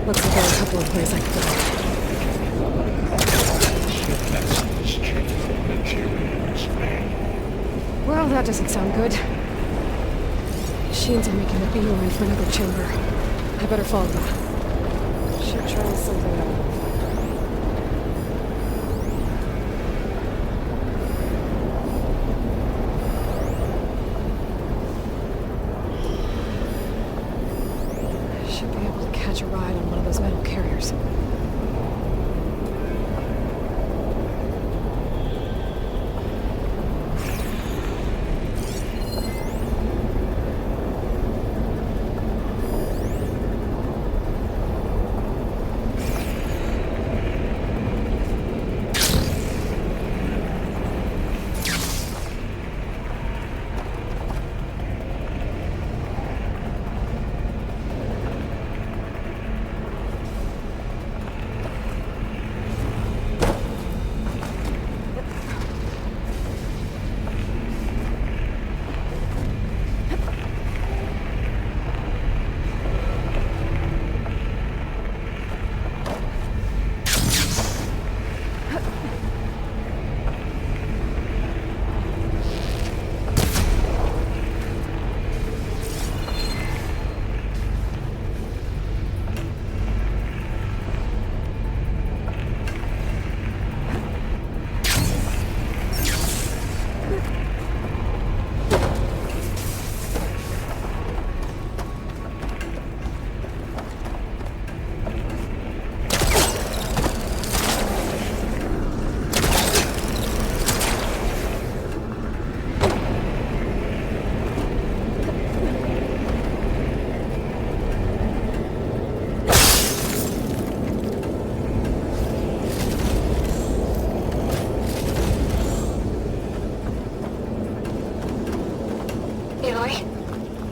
Looks like there are a couple of ways I could go. Well, that doesn't sound good. Machines are making a beeline for another chamber. I better follow them. Should try something else. Should be able to catch a ride on one of those metal carriers.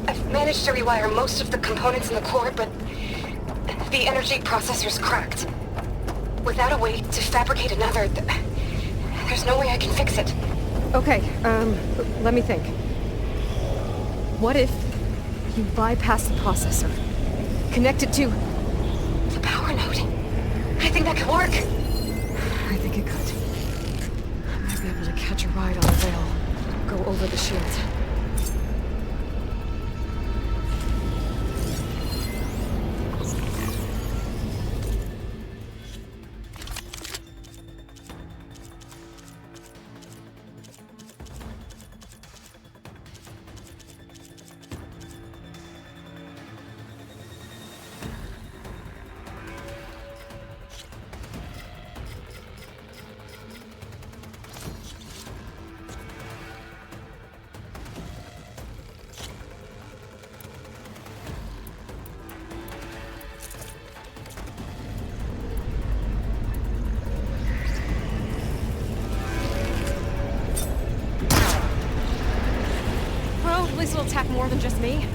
I've managed to rewire most of the components in the core, but the energy processor's cracked. Without a way to fabricate another, there's no way I can fix it. Okay, let me think. What if you bypass the processor? Connect it to the power node? I think that could work. I think it could. I might be able to catch a ride on the rail. Go over the shield. At least it'll attack more than just me.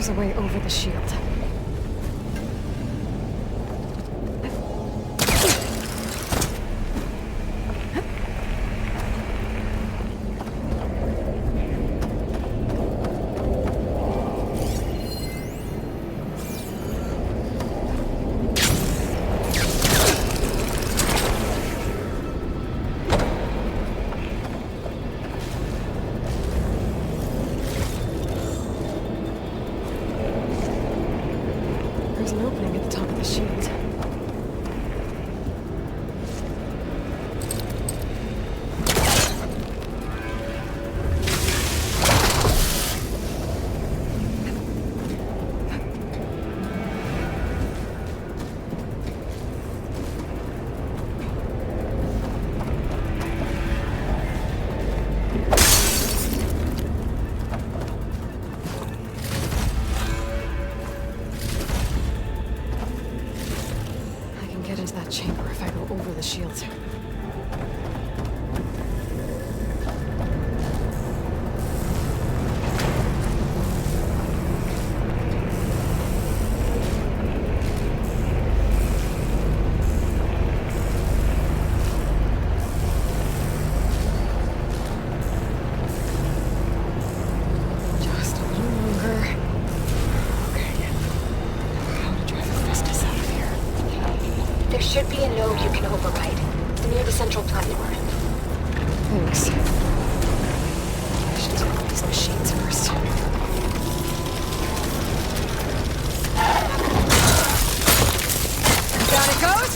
There's a way over the shield. There's an opening at the top of the shield. Get into that chamber if I go over the shield. Just a little longer. Okay. How to drive Hephaestus out of here. There should be a node you can override, near the central platform. Thanks. I should deal with these machines first. Down it goes!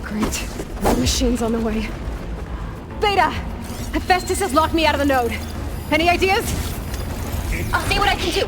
great. More machines on the way. Beta! Hephaestus has locked me out of the node. Any ideas? I'll see what I can do.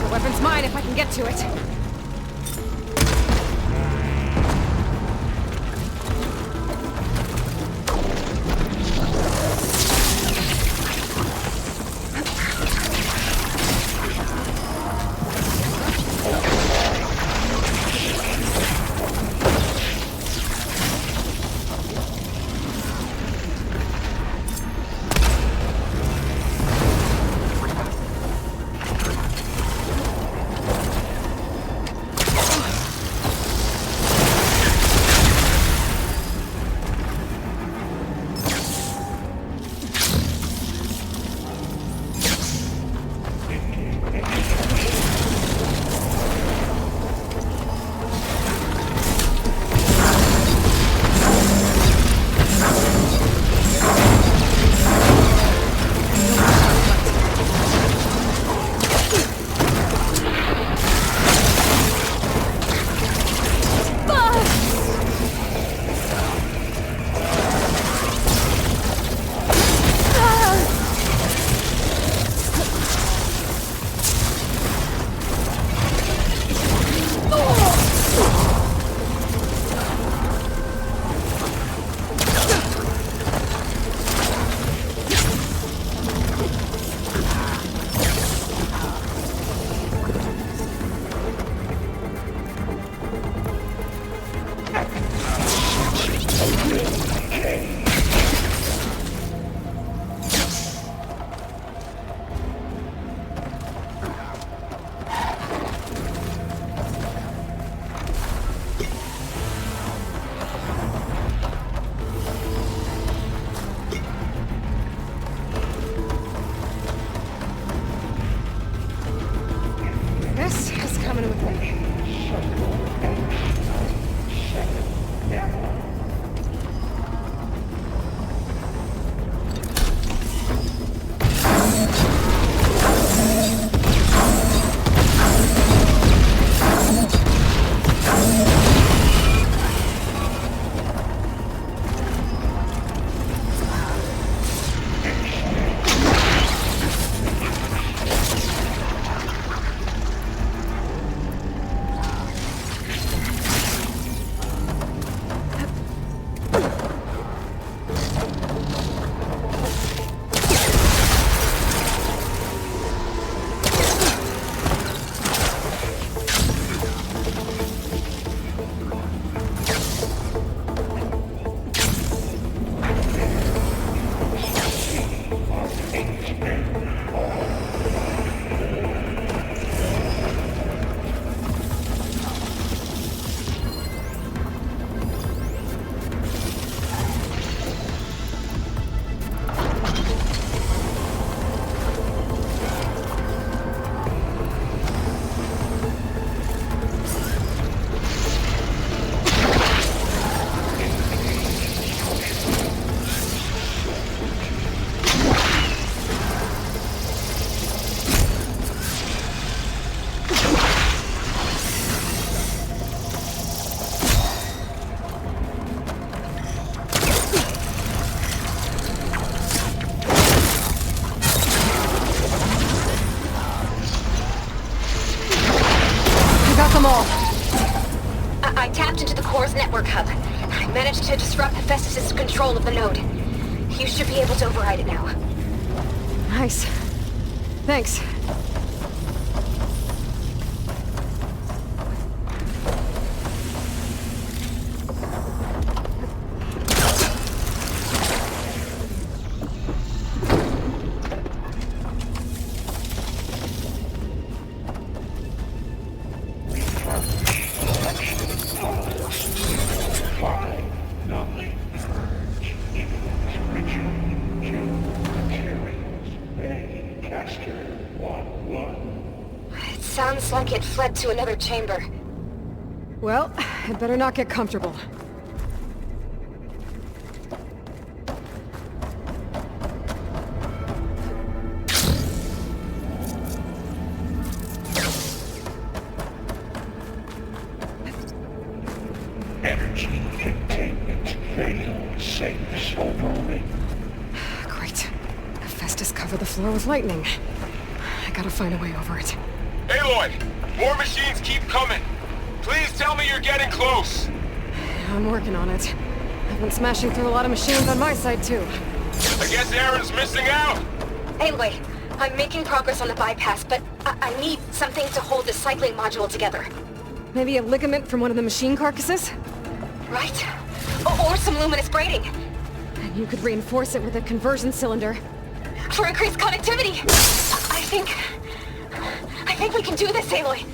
The weapon's mine if I can get to it. small. I tapped into the core's network hub. I managed to disrupt Hephaestus' control of the node. You should be able to override it now. Nice. Thanks. It sounds like it fled to another chamber. Well, I'd better not get comfortable. Energy containment failed. Safe overwhelming. Great. Hephaestus covered the floor with lightning. I gotta find a way over it. Aloy! More machines keep coming! Please tell me you're getting close! I'm working on it. I've been smashing through a lot of machines on my side, too. I guess Aaron's missing out! Anyway, I'm making progress on the bypass, but I need something to hold the cycling module together. Maybe a ligament from one of the machine carcasses? Right? Or some luminous braiding. And you could reinforce it with a conversion cylinder. For increased connectivity! I think we can do this, Aloy!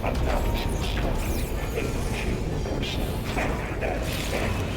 Analysis complete. 82% as standard.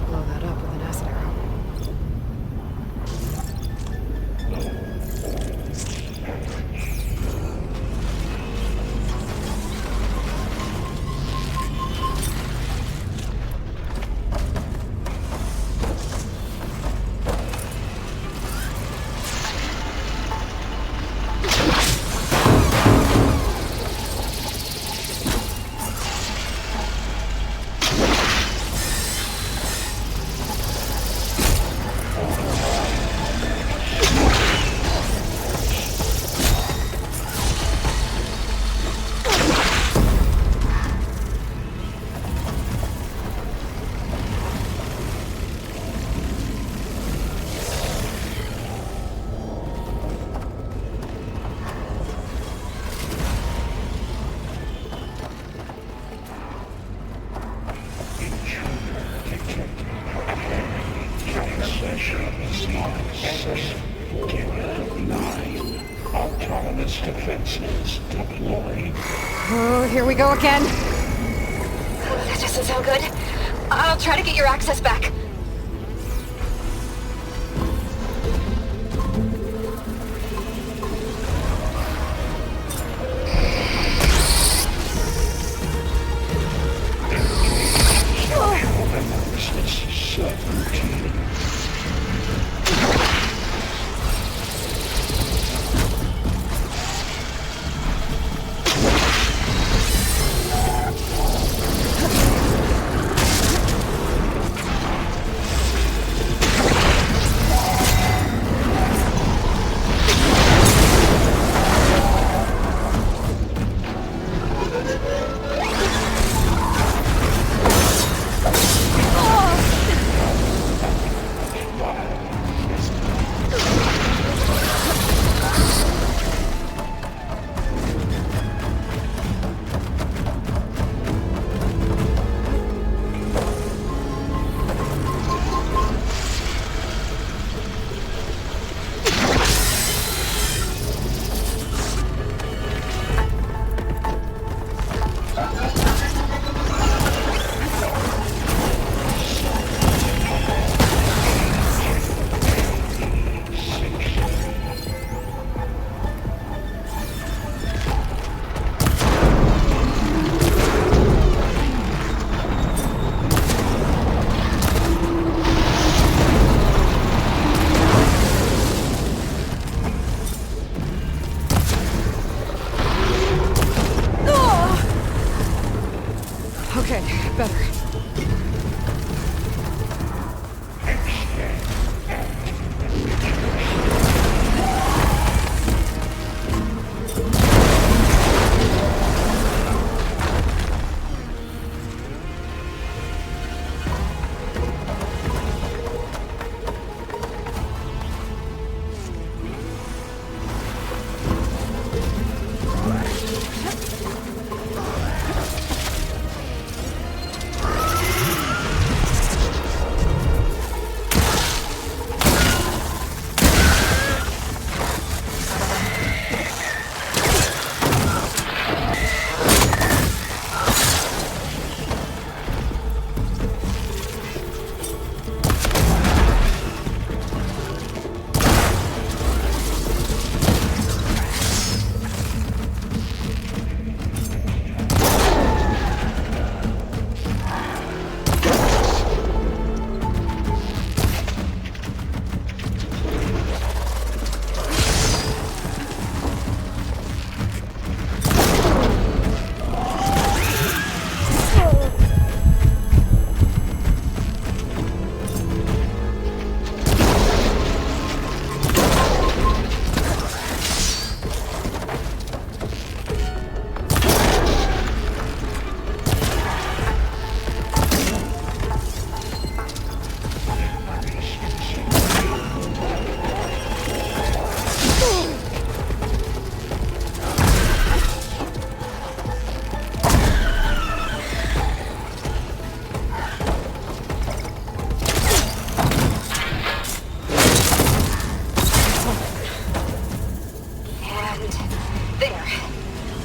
Blow that up with an acid arrow. Autonomous defenses deployed. Oh, here we go again. That doesn't sound good. I'll try to get your access back. Analysis 17.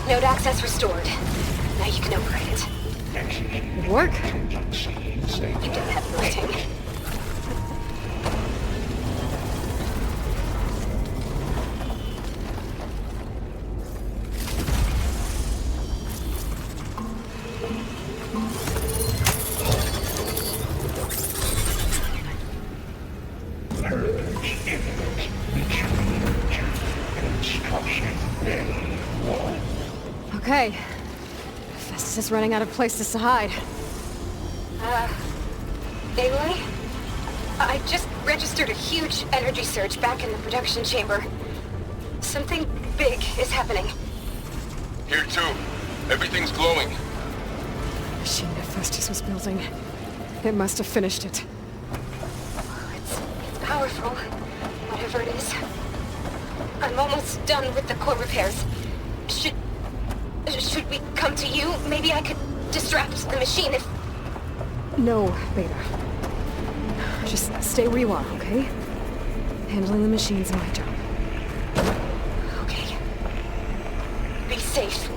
Node access restored. Now you can override it. Work? You did heavy lifting. Okay. Festus is running out of places to hide. Aloy? I just registered a huge energy surge back in the production chamber. Something big is happening. Here too. Everything's glowing. The machine that Festus was building. It must have finished it. It's powerful, whatever it is. I'm almost done with the core repairs. Should we come to you? Maybe I could distract the machine if... No, Beta. Just stay where you are, okay? Handling the machine's my job. Okay. Be safe.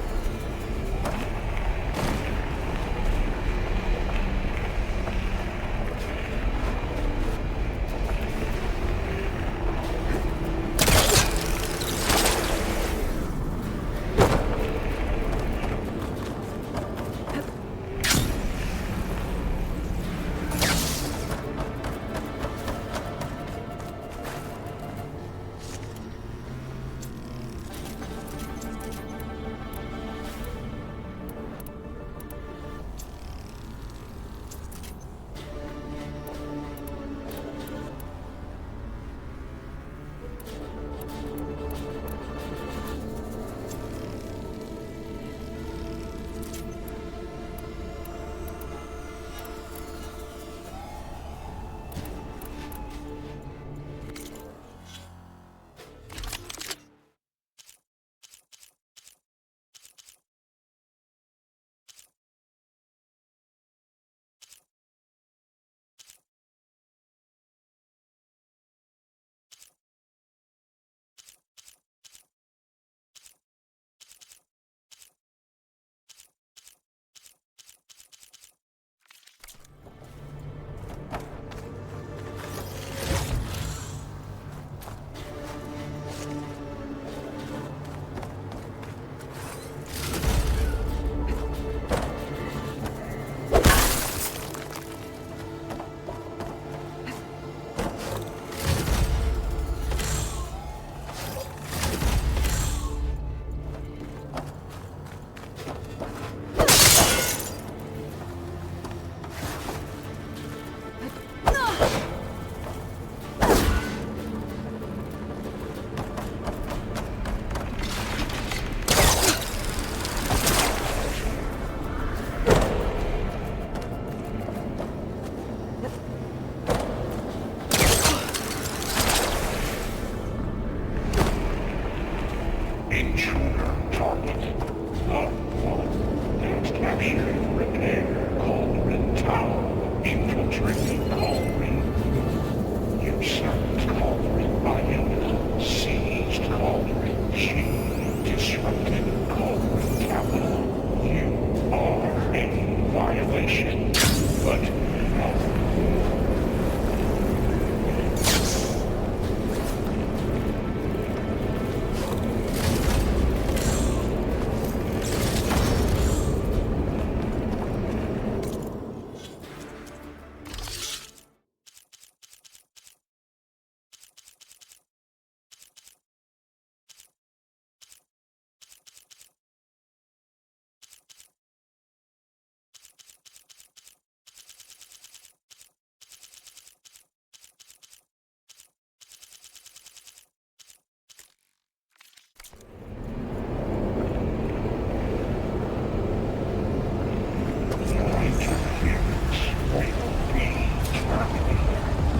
Intruder target. Lot 1. Next capturing repair Cauldron Tower. Infiltrating Cauldron. Usurped Cauldron Iota. Seized Cauldron G. Disrupted Cauldron Capital. You are in violation. But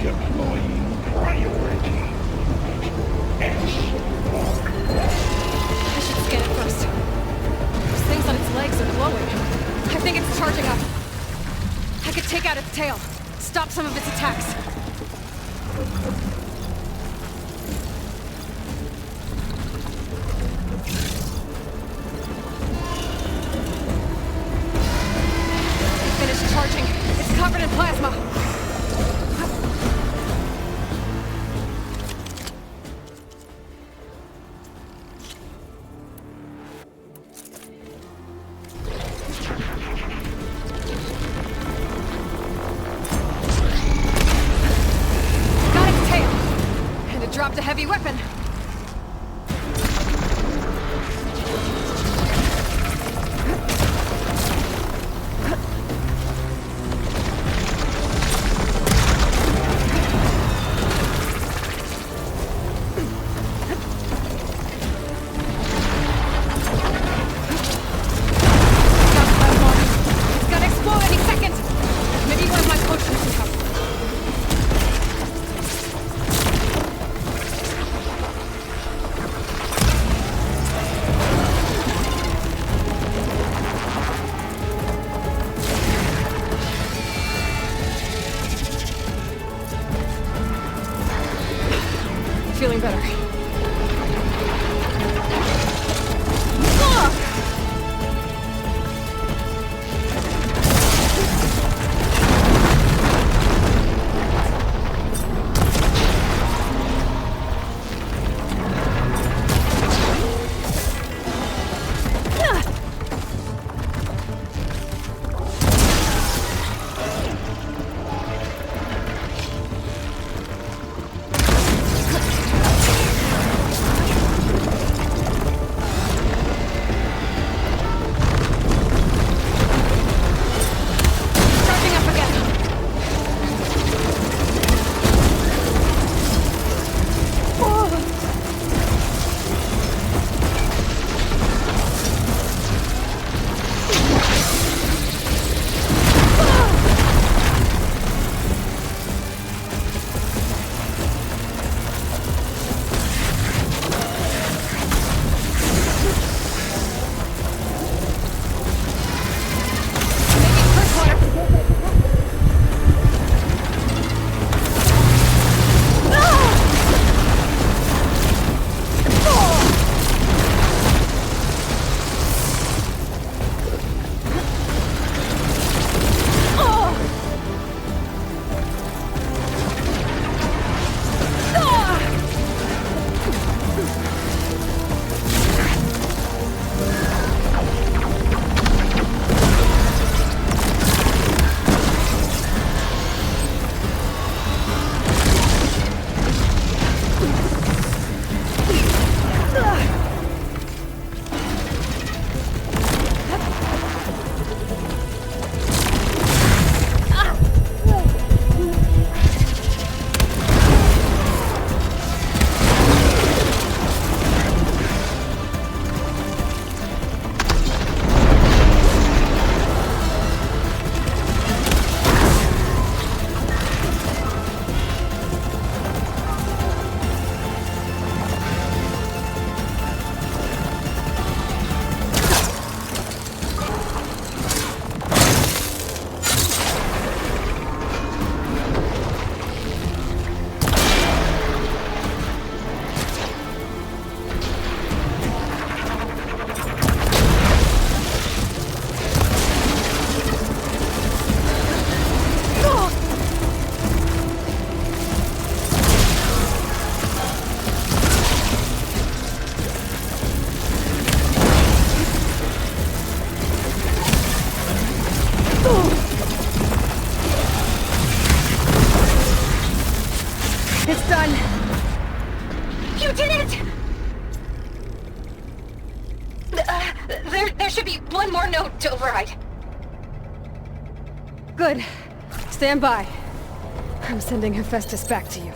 deploying priority. I should scan it first. Those things on its legs are glowing. I think it's charging up. I could take out its tail. Stop some of its attacks. There should be one more node to override. Good. Stand by. I'm sending Hephaestus back to you.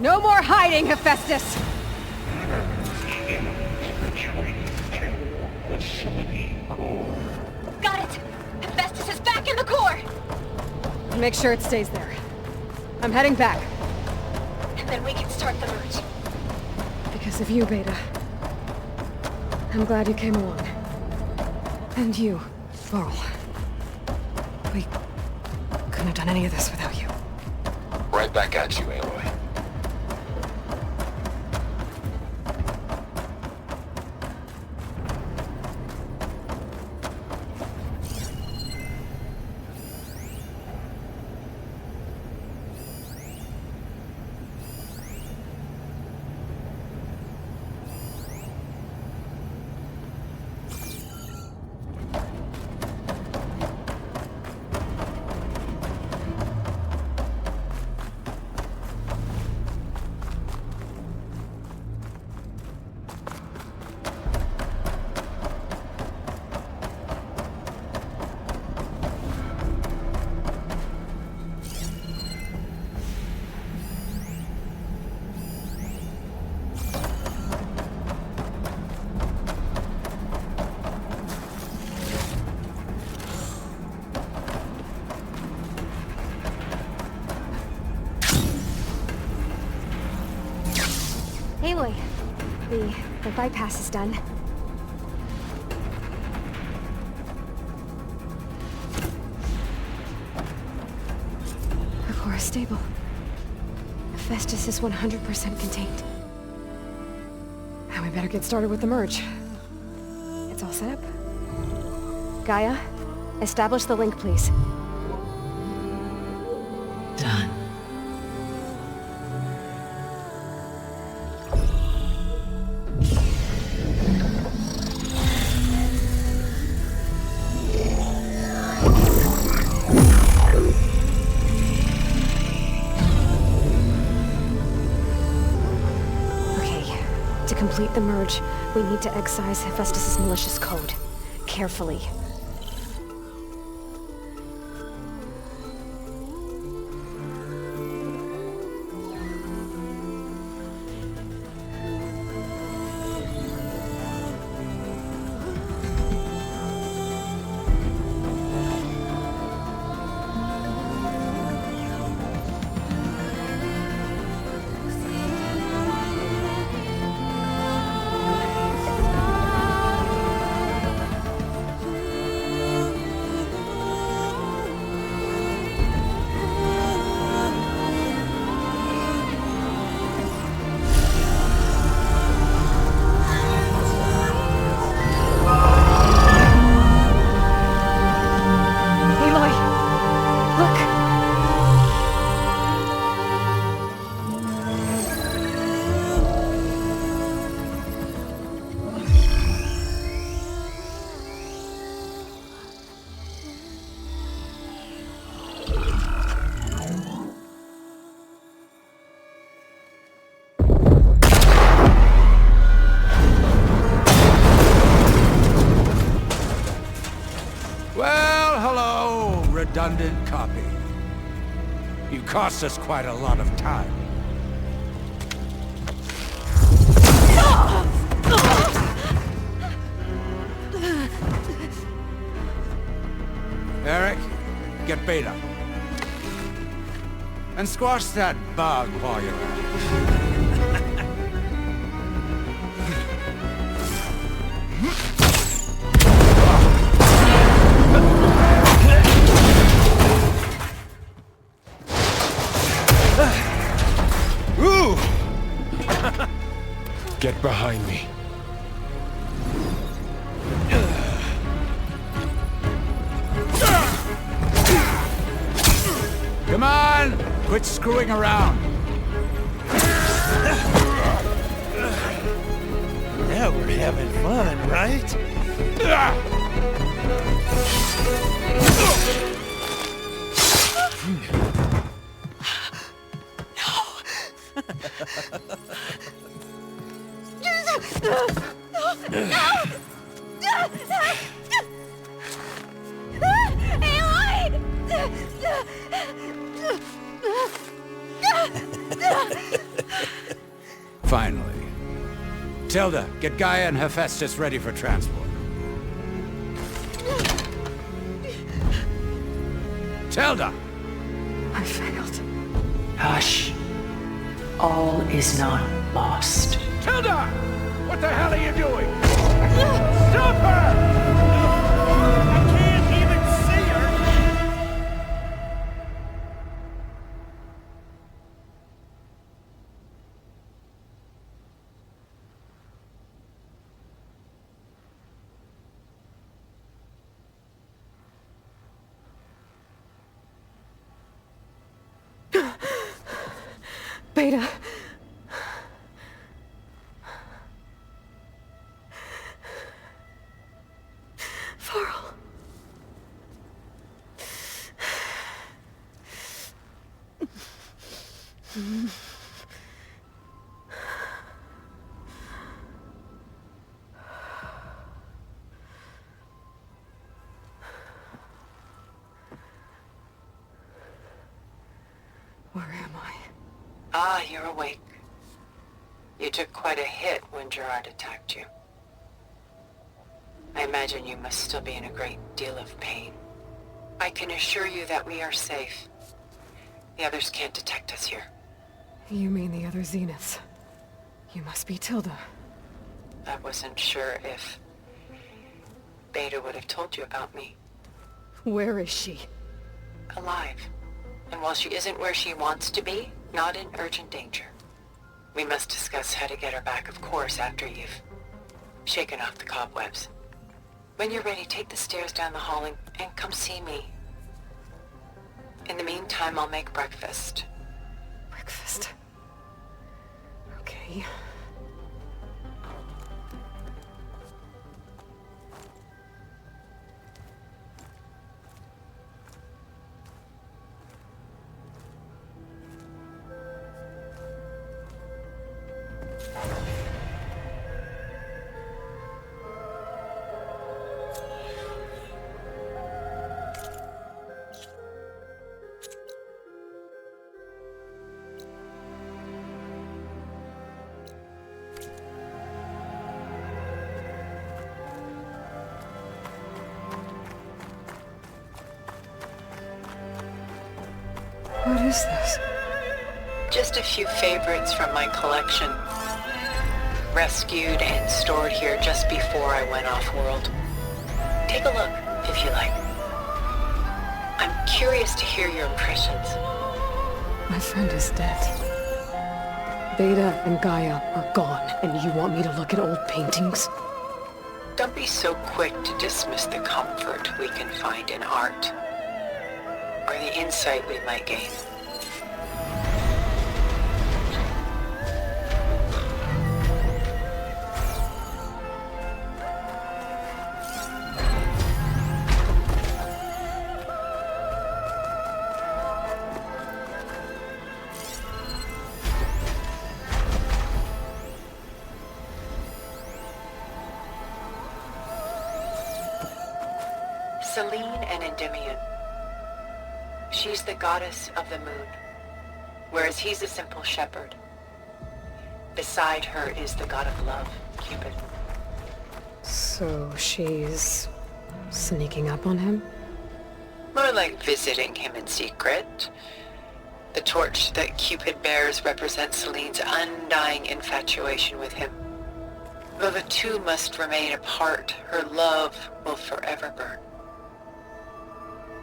No more hiding, Hephaestus! Got it! Hephaestus is back in the core! Make sure it stays there. I'm heading back. And then we can start the merge. Because of you, Beta. I'm glad you came along. And you, Varl. We couldn't have done any of this without you. Right back at you, Aloy. Aloy, the bypass is done. The core is stable. Hephaestus is 100% contained. Now we better get started with the merge. It's all set up. Gaia, establish the link, please. Done. To complete the merge, we need to excise Hephaestus' malicious code. Carefully. Redundant copy. You cost us quite a lot of time. Eric, get Beta. And squash that bug while you're at it. Ooh! Get behind me. Come on! Quit screwing around. Now we're having fun, right? Finally. Tilda, get Gaia and Hephaestus ready for transport. Tilda! I failed. Hush. All is not lost. Tilda! What the hell are you doing? Stop her! I can't even see her! Beta. Varl. Where am I? Ah, you're awake. You took quite a hit when Gerard attacked you. I imagine you must still be in a great deal of pain. I can assure you that we are safe. The others can't detect us here. You mean the other Zeniths? You must be Tilda. I wasn't sure if Beta would have told you about me. Where is she? Alive. And while she isn't where she wants to be, not in urgent danger. We must discuss how to get her back, of course, after you've shaken off the cobwebs. When you're ready, take the stairs down the hall and come see me. In the meantime, I'll make breakfast. Breakfast. Okay. What is this? Just a few favorites from my collection. Rescued and stored here just before I went off-world. Take a look, if you like. I'm curious to hear your impressions. My friend is dead. Beta and Gaia are gone, and you want me to look at old paintings? Don't be so quick to dismiss the comfort we can find in art, or the insight we might gain. Selene and Endymion. She's the goddess of the moon, whereas he's a simple shepherd. beside her is the god of love, Cupid. So she's sneaking up on him? More like visiting him in secret. The torch that Cupid bears represents Celine's undying infatuation with him. Though the two must remain apart, her love will forever burn.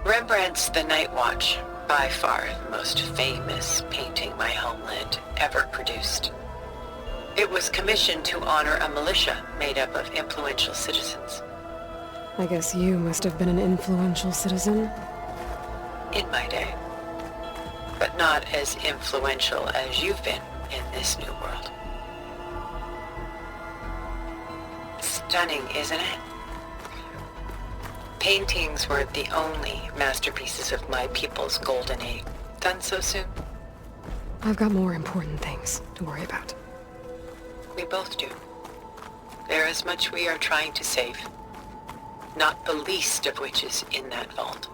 Rembrandt's The Night Watch, by far the most famous painting my homeland ever produced. It was commissioned to honor a militia made up of influential citizens. I guess you must have been an influential citizen. In my day. But not as influential as you've been in this new world. Stunning, isn't it? Paintings were the only masterpieces of my people's golden age. Done so soon? I've got more important things to worry about. We both do. There is much we are trying to save. Not the least of which is in that vault.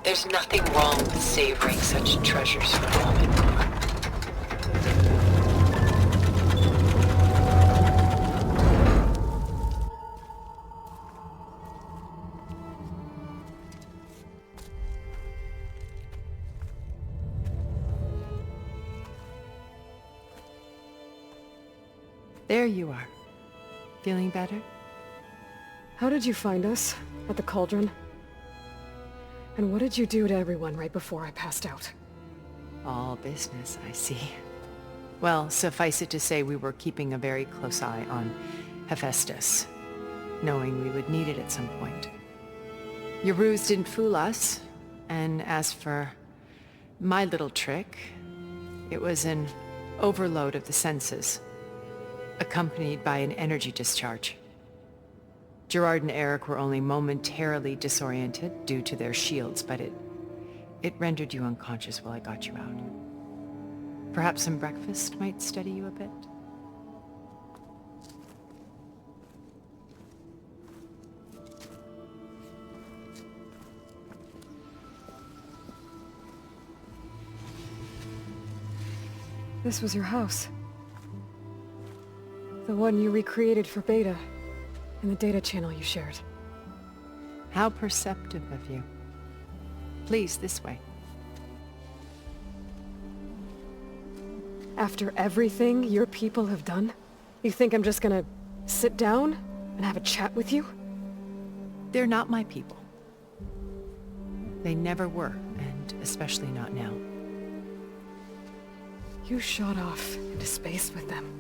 There's nothing wrong with savoring such treasures for a moment. There you are. Feeling better? How did you find us? At the cauldron? And what did you do to everyone right before I passed out? All business, I see. Well, suffice it to say we were keeping a very close eye on Hephaestus, knowing we would need it at some point. Your ruse didn't fool us, and as for my little trick, it was an overload of the senses, accompanied by an energy discharge. Gerard and Eric were only momentarily disoriented due to their shields, but it rendered you unconscious while I got you out. Perhaps some breakfast might steady you a bit? This was your house. The one you recreated for Beta, in the data channel you shared. How perceptive of you. Please, this way. After everything your people have done, you think I'm just gonna sit down and have a chat with you? They're not my people. They never were, and especially not now. You shot off into space with them,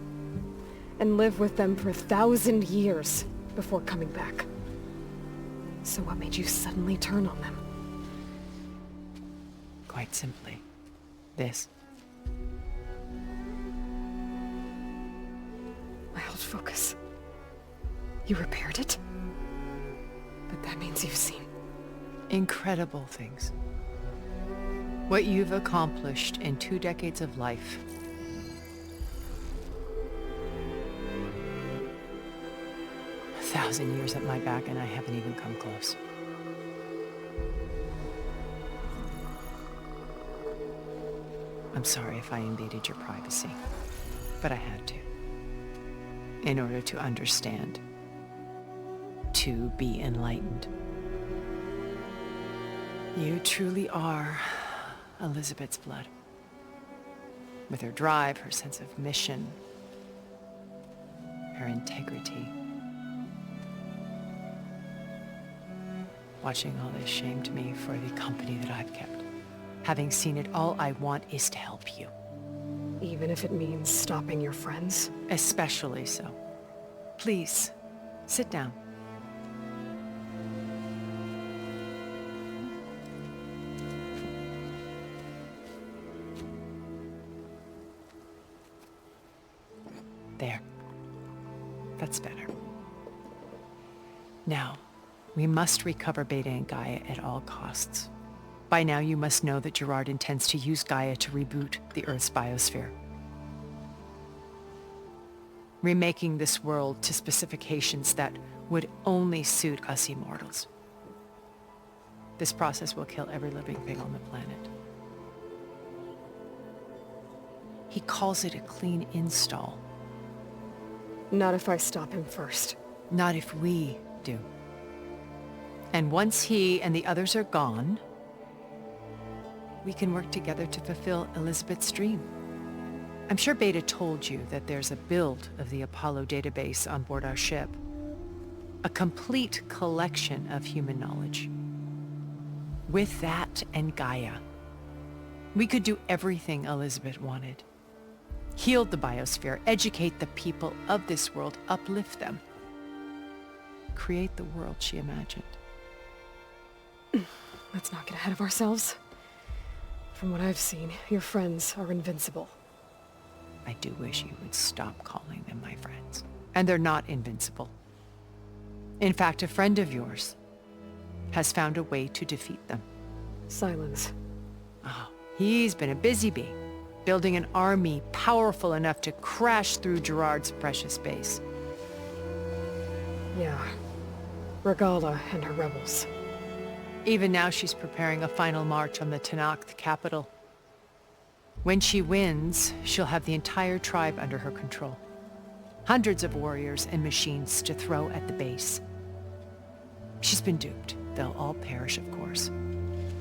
and lived with them for 1,000 years before coming back. So what made you suddenly turn on them? Quite simply, this. My old focus. You repaired it? But that means you've seen Incredible things. What you've accomplished in 2 decades of life. A 1,000 years at my back and I haven't even come close. I'm sorry if I invaded your privacy, but I had to. In order to understand. To be enlightened. You truly are Elizabeth's blood. With her drive, her sense of mission, her integrity. Watching all this shamed me for the company that I've kept. Having seen it, all I want is to help you. even if it means stopping your friends. Especially so. Please, sit down. There. That's better. Now, we must recover Beta and Gaia at all costs. By now, you must know that Gerard intends to use Gaia to reboot the Earth's biosphere. Remaking this world to specifications that would only suit us immortals. This process will kill every living thing on the planet. He calls it a clean install. Not if I stop him first. Not if we do. And once he and the others are gone, we can work together to fulfill Elizabeth's dream. I'm sure Beta told you that there's a build of the Apollo database on board our ship. A complete collection of human knowledge. With that and Gaia, we could do everything Elizabeth wanted. Heal the biosphere, educate the people of this world, uplift them. Create the world she imagined. Let's not get ahead of ourselves. From what I've seen, your friends are invincible. I do wish you would stop calling them my friends. And they're not invincible. In fact, a friend of yours has found a way to defeat them. Silence. Oh, he's been a busy bee, building an army powerful enough to crash through Gerard's precious base. Yeah. Regala and her rebels. Even now she's preparing a final march on the Tenakth capital. When she wins, she'll have the entire tribe under her control. Hundreds of warriors and machines to throw at the base. She's been duped. They'll all perish, of course.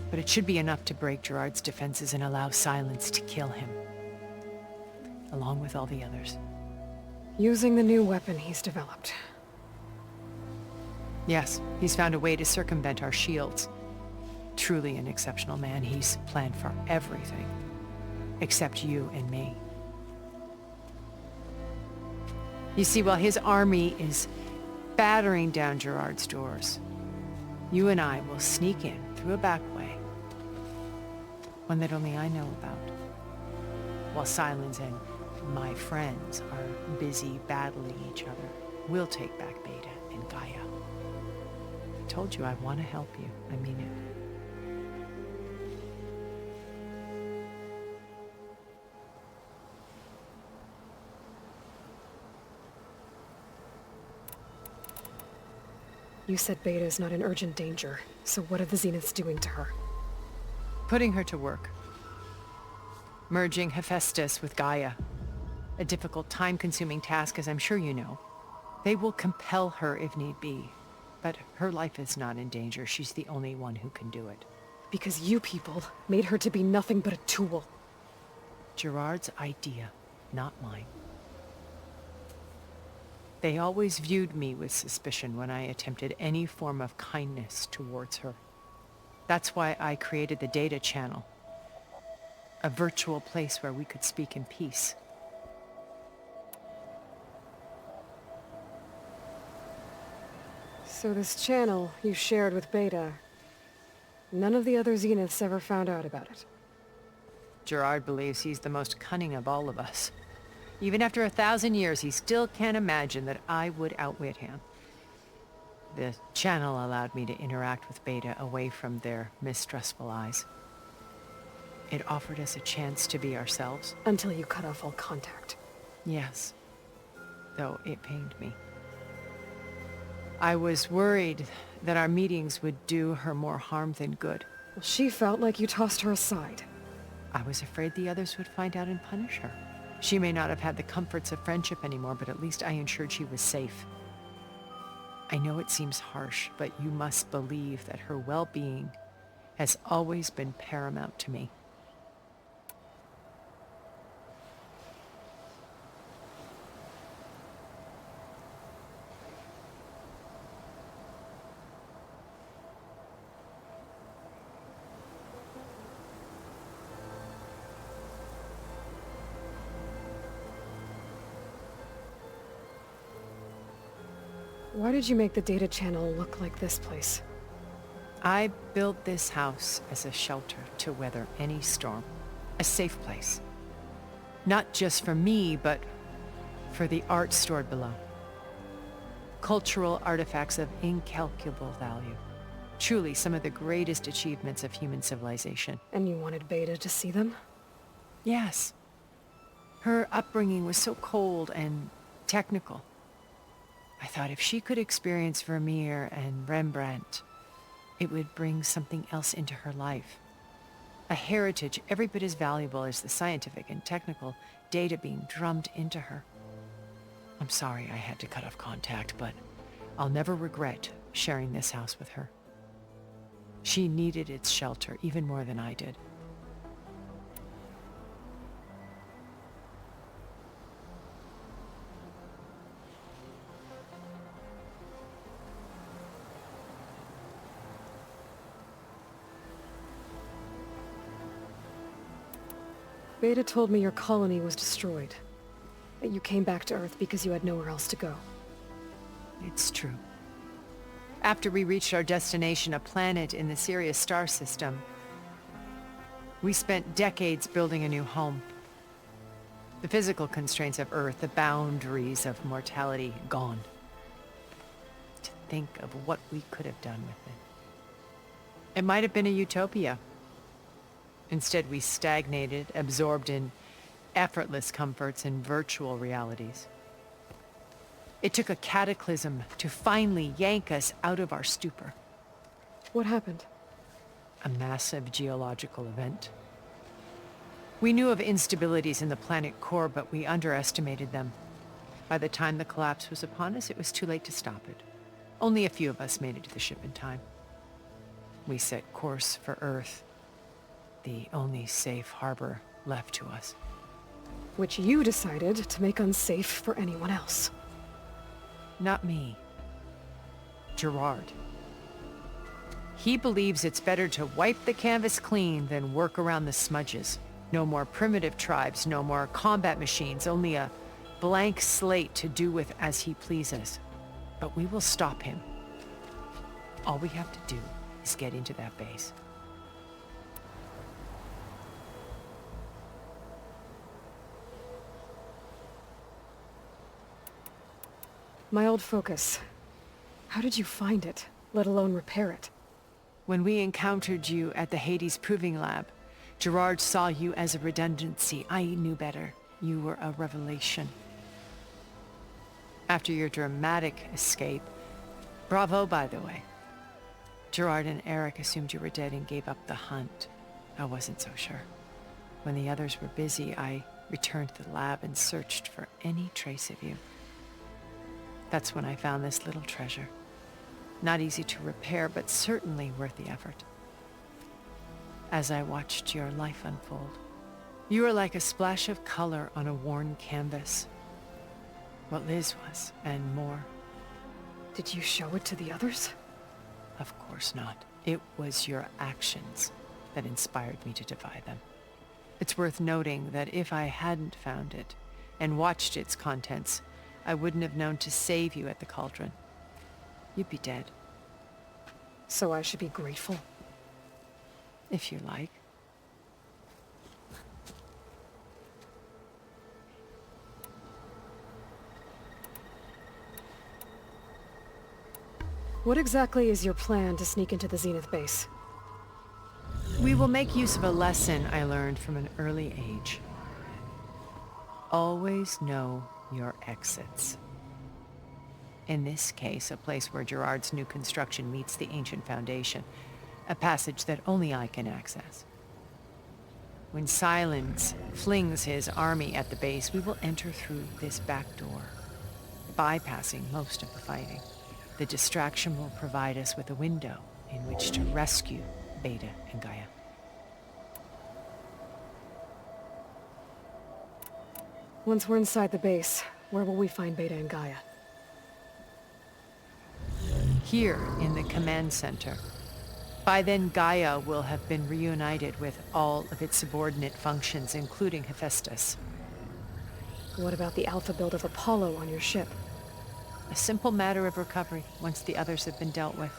But it should be enough to break Gerard's defenses and allow Silence to kill him. Along with all the others. Using the new weapon he's developed. Yes, he's found a way to circumvent our shields. Truly an exceptional man. He's planned for everything. Except you and me. You see, while his army is battering down Gerard's doors, you and I will sneak in through a back way. One that only I know about. While Silence and my friends are busy battling each other, we'll take back Beta and Gaia. I told you I want to help you. I mean it. You said Beta is not in urgent danger, so what are the Zeniths doing to her? Putting her to work. Merging Hephaestus with Gaia. A difficult, time-consuming task, as I'm sure you know. They will compel her if need be. But her life is not in danger. She's the only one who can do it. Because you people made her to be nothing but a tool. Gerard's idea, not mine. They always viewed me with suspicion when I attempted any form of kindness towards her. That's why I created the data channel. A virtual place where we could speak in peace. So this channel you shared with Beta, none of the other Zeniths ever found out about it. Gerard believes he's the most cunning of all of us. Even after 1,000 years, he still can't imagine that I would outwit him. The channel allowed me to interact with Beta away from their mistrustful eyes. It offered us a chance to be ourselves. Until you cut off all contact. Yes, though it pained me. I was worried that our meetings would do her more harm than good. Well, she felt like you tossed her aside. I was afraid the others would find out and punish her. She may not have had the comforts of friendship anymore, but at least I ensured she was safe. I know it seems harsh, but you must believe that her well-being has always been paramount to me. Why did you make the data channel look like this place? I built this house as a shelter to weather any storm. A safe place. Not just for me, but for the art stored below. Cultural artifacts of incalculable value. Truly some of the greatest achievements of human civilization. And you wanted Beta to see them? Yes. Her upbringing was so cold and technical. I thought if she could experience Vermeer and Rembrandt, it would bring something else into her life. A heritage every bit as valuable as the scientific and technical data being drummed into her. I'm sorry I had to cut off contact, but I'll never regret sharing this house with her. She needed its shelter even more than I did. Beta told me your colony was destroyed. That you came back to Earth because you had nowhere else to go. It's true. After we reached our destination, a planet in the Sirius star system, we spent decades building a new home. The physical constraints of Earth, the boundaries of mortality, gone. To think of what we could have done with it. It might have been a utopia. Instead, we stagnated, absorbed in effortless comforts and virtual realities. It took a cataclysm to finally yank us out of our stupor. What happened? A massive geological event. We knew of instabilities in the planet core, but we underestimated them. By the time the collapse was upon us, it was too late to stop it. Only a few of us made it to the ship in time. We set course for Earth, the only safe harbor left to us. Which you decided to make unsafe for anyone else. Not me. Gerard. He believes it's better to wipe the canvas clean than work around the smudges. No more primitive tribes, no more combat machines, only a blank slate to do with as he pleases. But we will stop him. All we have to do is get into that base. My old focus. How did you find it, let alone repair it? When we encountered you at the Hades Proving Lab, Gerard saw you as a redundancy. I knew better. You were a revelation. After your dramatic escape, bravo, by the way. Gerard and Eric assumed you were dead and gave up the hunt. I wasn't so sure. When the others were busy, I returned to the lab and searched for any trace of you. That's when I found this little treasure. Not easy to repair, but certainly worth the effort. As I watched your life unfold, you were like a splash of color on a worn canvas. What Liz was, and more. Did you show it to the others? Of course not. It was your actions that inspired me to defy them. It's worth noting that if I hadn't found it and watched its contents, I wouldn't have known to save you at the cauldron. You'd be dead. So I should be grateful? If you like. What exactly is your plan to sneak into the Zenith base? We will make use of a lesson I learned from an early age. Always know your exits. In this case, a place where Gerard's new construction meets the ancient foundation, a passage that only I can access. When Silence flings his army at the base, we will enter through this back door, bypassing most of the fighting. The distraction will provide us with a window in which to rescue Beta and Gaia. Once we're inside the base, where will we find Beta and Gaia? Here in the command center. By then, Gaia will have been reunited with all of its subordinate functions, including Hephaestus. What about the alpha build of Apollo on your ship? A simple matter of recovery once the others have been dealt with.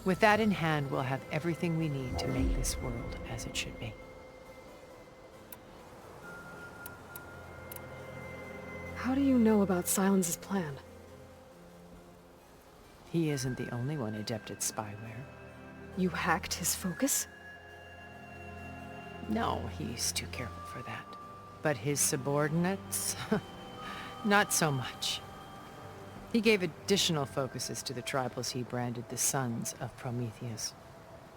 With that in hand, we'll have everything we need to make this world as it should be. How do you know about Silence's plan? He isn't the only one adept at spyware. You hacked his focus? No, he's too careful for that. But his subordinates? Not so much. He gave additional focuses to the tribals he branded the Sons of Prometheus.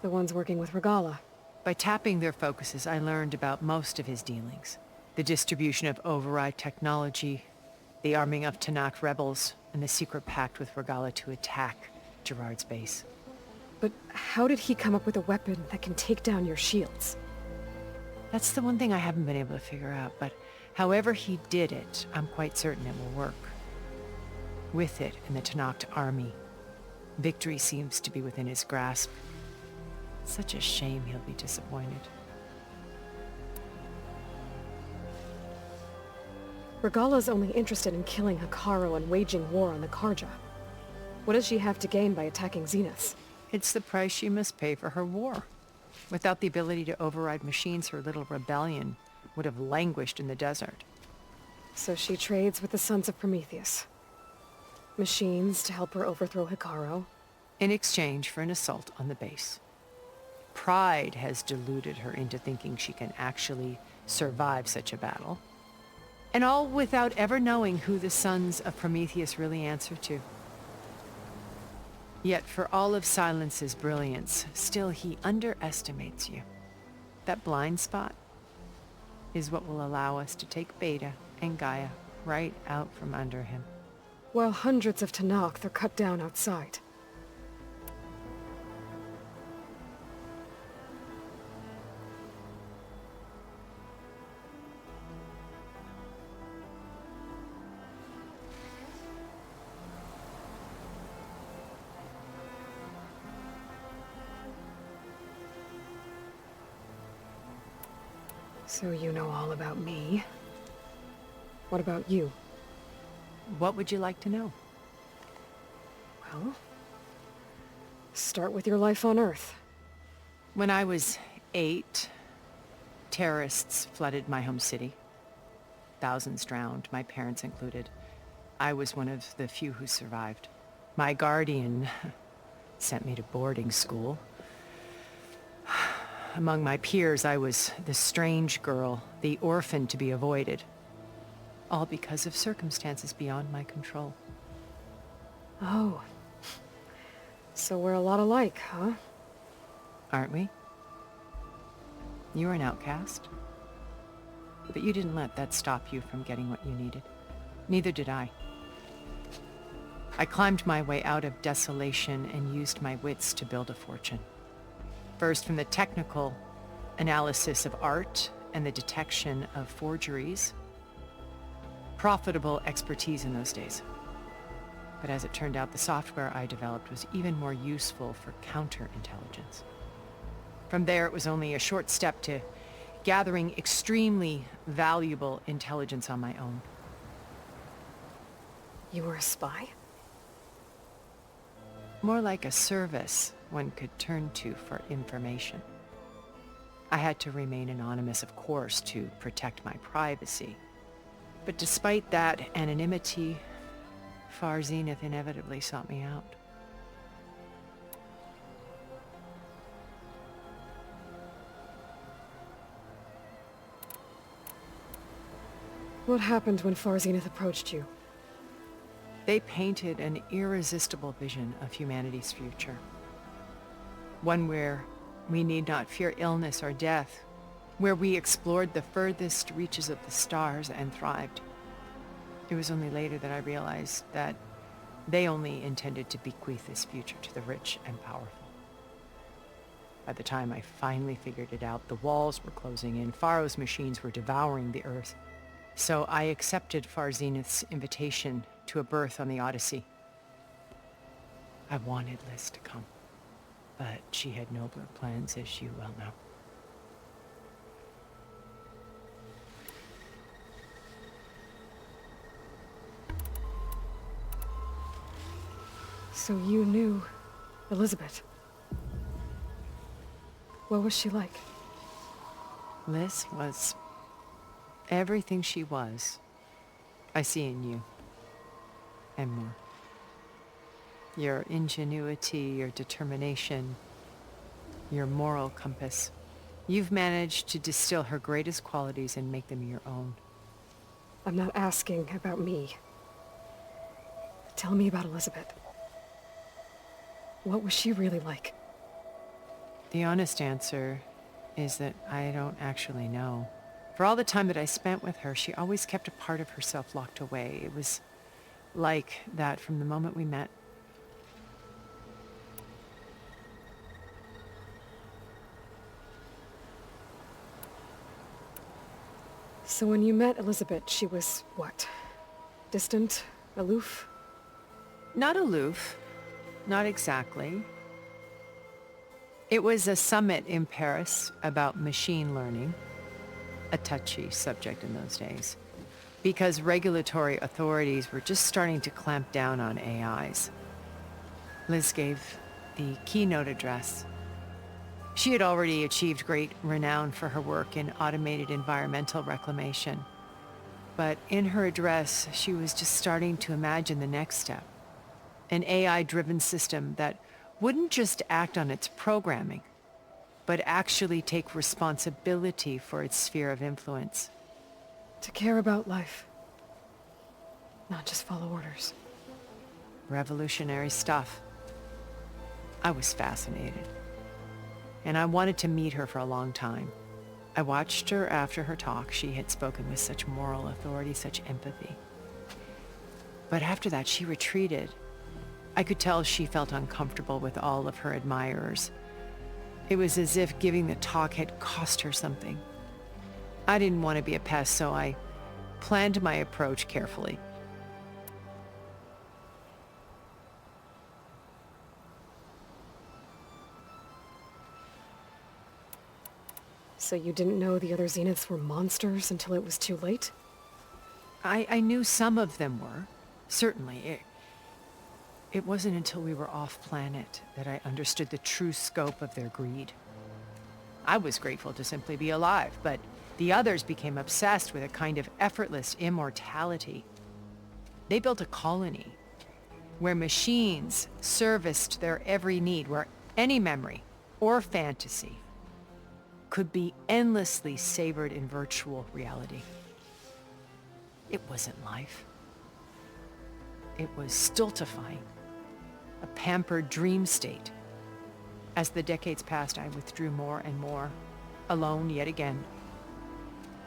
The ones working with Regala. By tapping their focuses, I learned about most of his dealings. The distribution of override technology, the arming of Tanakh rebels, and the secret pact with Regala to attack Gerard's base. But how did he come up with a weapon that can take down your shields? That's the one thing I haven't been able to figure out, but however he did it, I'm quite certain it will work. With it in the Tanakh army, victory seems to be within his grasp. Such a shame he'll be disappointed. Regala's only interested in killing Hekarro and waging war on the Karja. What does she have to gain by attacking Zenith? It's the price she must pay for her war. Without the ability to override machines, her little rebellion would have languished in the desert. So she trades with the Sons of Prometheus. Machines to help her overthrow Hekarro. In exchange for an assault on the base. Pride has deluded her into thinking she can actually survive such a battle. And all without ever knowing who the Sons of Prometheus really answer to. Yet for all of Silence's brilliance, still he underestimates you. That blind spot is what will allow us to take Beta and Gaia right out from under him. While hundreds of Tanakh are cut down outside. So you know all about me. What about you? What would you like to know? Well, start with your life on Earth. When I was 8, terrorists flooded my home city. Thousands drowned, my parents included. I was one of the few who survived. My guardian sent me to boarding school. Among my peers, I was the strange girl, the orphan to be avoided. All because of circumstances beyond my control. Oh. So we're a lot alike, huh? Aren't we? You were an outcast. But you didn't let that stop you from getting what you needed. Neither did I. I climbed my way out of desolation and used my wits to build a fortune. First from the technical analysis of art and the detection of forgeries. Profitable expertise in those days. But as it turned out, the software I developed was even more useful for counterintelligence. From there, it was only a short step to gathering extremely valuable intelligence on my own. You were a spy? More like a service one could turn to for information. I had to remain anonymous, of course, to protect my privacy. But despite that anonymity, Far Zenith inevitably sought me out. What happened when Far Zenith approached you? They painted an irresistible vision of humanity's future. One where we need not fear illness or death, where we explored the furthest reaches of the stars and thrived. It was only later that I realized that they only intended to bequeath this future to the rich and powerful. By the time I finally figured it out, the walls were closing in, Pharaoh's machines were devouring the Earth. So I accepted Far Zenith's invitation to a berth on the Odyssey. I wanted Liz to come, but she had nobler plans, as you well know. So you knew Elizabeth. What was she like? Liz was everything she was. I see in you. And more. Your ingenuity, your determination, your moral compass. You've managed to distill her greatest qualities and make them your own. I'm not asking about me. Tell me about Elizabeth. What was she really like? The honest answer is that I don't actually know. For all the time that I spent with her, she always kept a part of herself locked away. It was like that from the moment we met. So when you met Elizabeth, she was what? Distant? Aloof? Not aloof. Not exactly. It was a summit in Paris about machine learning, a touchy subject in those days, because regulatory authorities were just starting to clamp down on AIs. Liz gave the keynote address. She had already achieved great renown for her work in automated environmental reclamation. But in her address, she was just starting to imagine the next step. An AI-driven system that wouldn't just act on its programming, but actually take responsibility for its sphere of influence. To care about life. Not just follow orders. Revolutionary stuff. I was fascinated. And I wanted to meet her for a long time. I watched her after her talk. She had spoken with such moral authority, such empathy. But after that, she retreated. I could tell she felt uncomfortable with all of her admirers. It was as if giving the talk had cost her something. I didn't want to be a pest, so I planned my approach carefully. So you didn't know the other Zeniths were monsters until it was too late? I knew some of them were, certainly. It wasn't until we were off-planet that I understood the true scope of their greed. I was grateful to simply be alive, but the others became obsessed with a kind of effortless immortality. They built a colony where machines serviced their every need, where any memory or fantasy could be endlessly savored in virtual reality. It wasn't life. It was stultifying, a pampered dream state. As the decades passed, I withdrew more and more, alone yet again,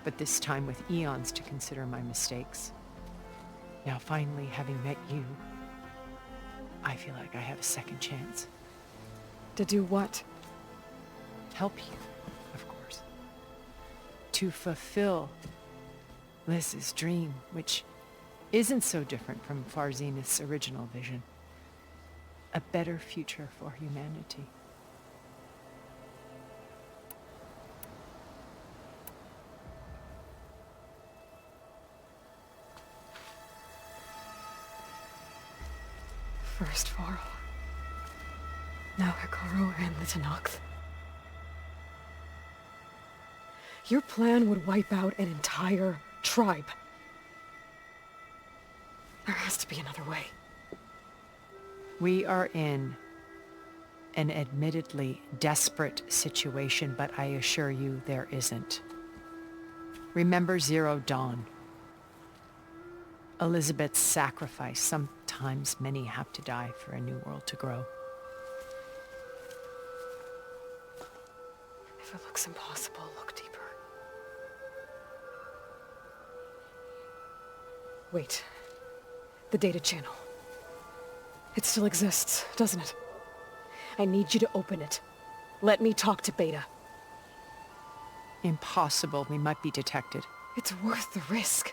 but this time with eons to consider my mistakes. Now finally, having met you, I feel like I have a second chance. To do what? Help you, of course. To fulfill Liz's dream, which isn't so different from Far Zenith's original vision. A better future for humanity. First Varl. Now Hekarro and the Tenakth. Your plan would wipe out an entire tribe. There has to be another way. We are in an admittedly desperate situation, but I assure you there isn't. Remember Zero Dawn. Elizabeth's sacrifice. Sometimes many have to die for a new world to grow. If it looks impossible, look deeper. Wait. The data channel. It still exists, doesn't it? I need you to open it. Let me talk to Beta. Impossible. We might be detected. It's worth the risk.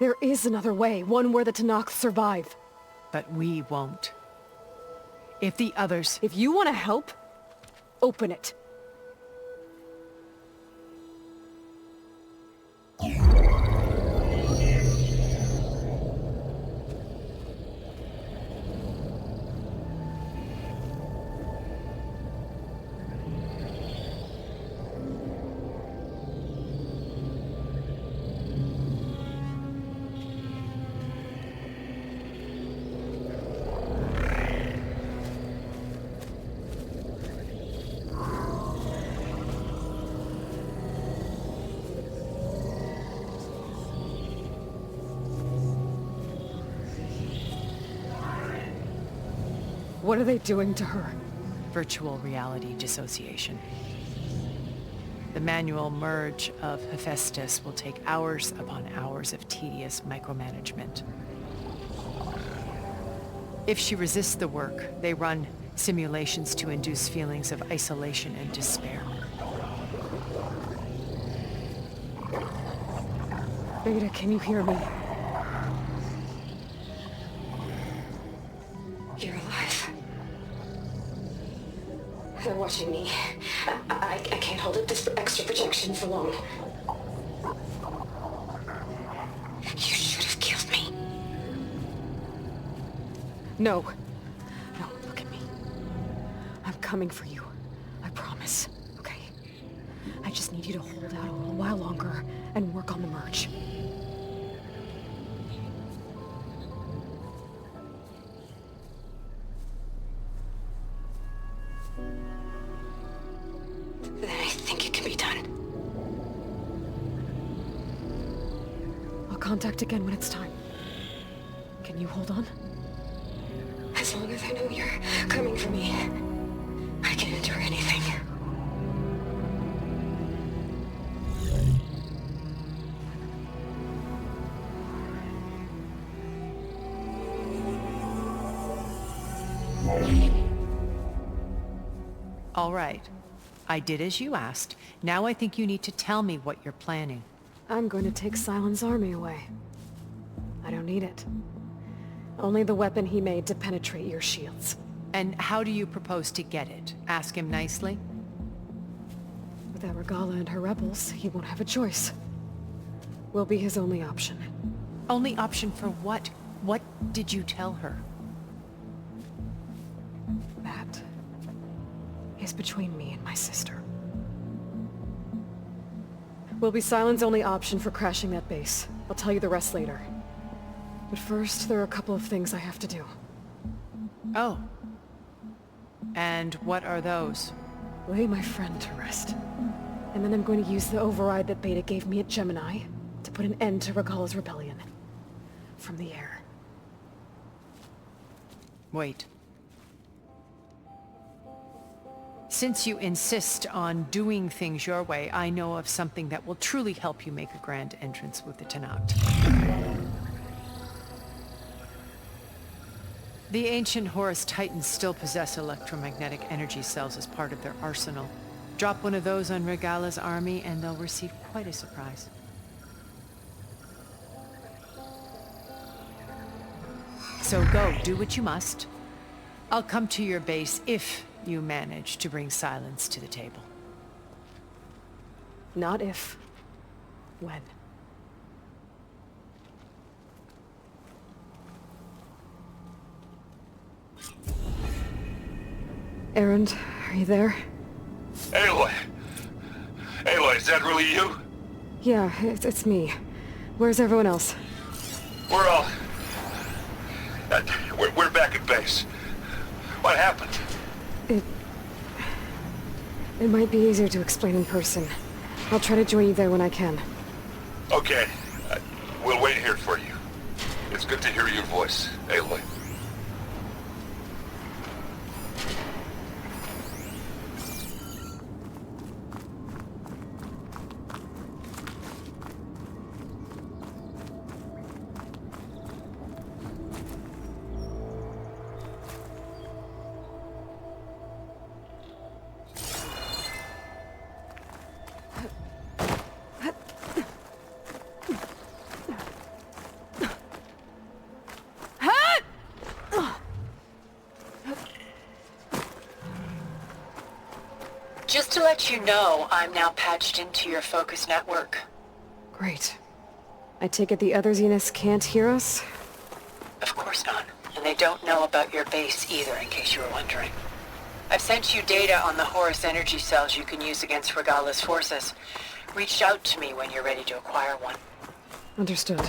There is another way, one where the Tenakth survive. But we won't. If the others... If you want to help, open it. What are they doing to her? Virtual reality dissociation. The manual merge of Hephaestus will take hours upon hours of tedious micromanagement. If she resists the work, they run simulations to induce feelings of isolation and despair. Beta, can you hear me? You're alive. They're watching me. I can't hold up this extra projection for long. You should have killed me. No. No, look at me. I'm coming for you. I promise. Okay? I just need you to hold out a little while longer and work on the merge. Then I think it can be done. I'll contact again when it's time. Can you hold on? As long as I know you're coming for me, I can endure anything. All right. I did as you asked. Now I think you need to tell me what you're planning. I'm going to take Sylens' army away. I don't need it. Only the weapon he made to penetrate your shields. And how do you propose to get it? Ask him nicely? Without Regalla and her rebels, he won't have a choice. We'll be his only option. Only option for what? What did you tell her? That is between me and my sister. Will be Sylens' only option for crashing that base. I'll tell you the rest later. But first, there are a couple of things I have to do. Oh. And what are those? Lay my friend to rest. And then I'm going to use the override that Beta gave me at Gemini to put an end to Regalla's rebellion. From the air. Wait. Since you insist on doing things your way, I know of something that will truly help you make a grand entrance with the Tenakth. The ancient Horus Titans still possess electromagnetic energy cells as part of their arsenal. Drop one of those on Regalla's army and they'll receive quite a surprise. So go, do what you must. I'll come to your base if you manage to bring Sylens to the table. Not if. When. Erend, are you there? Aloy! Aloy, is that really you? Yeah, it's me. Where's everyone else? We're all... we're back at base. What happened? It might be easier to explain in person. I'll try to join you there when I can. Okay. We'll wait here for you. It's good to hear your voice, Aloy. Just to let you know, I'm now patched into your focus network. Great. I take it the other Zeniths can't hear us? Of course not. And they don't know about your base either, in case you were wondering. I've sent you data on the Horus energy cells you can use against Regalla's forces. Reach out to me when you're ready to acquire one. Understood.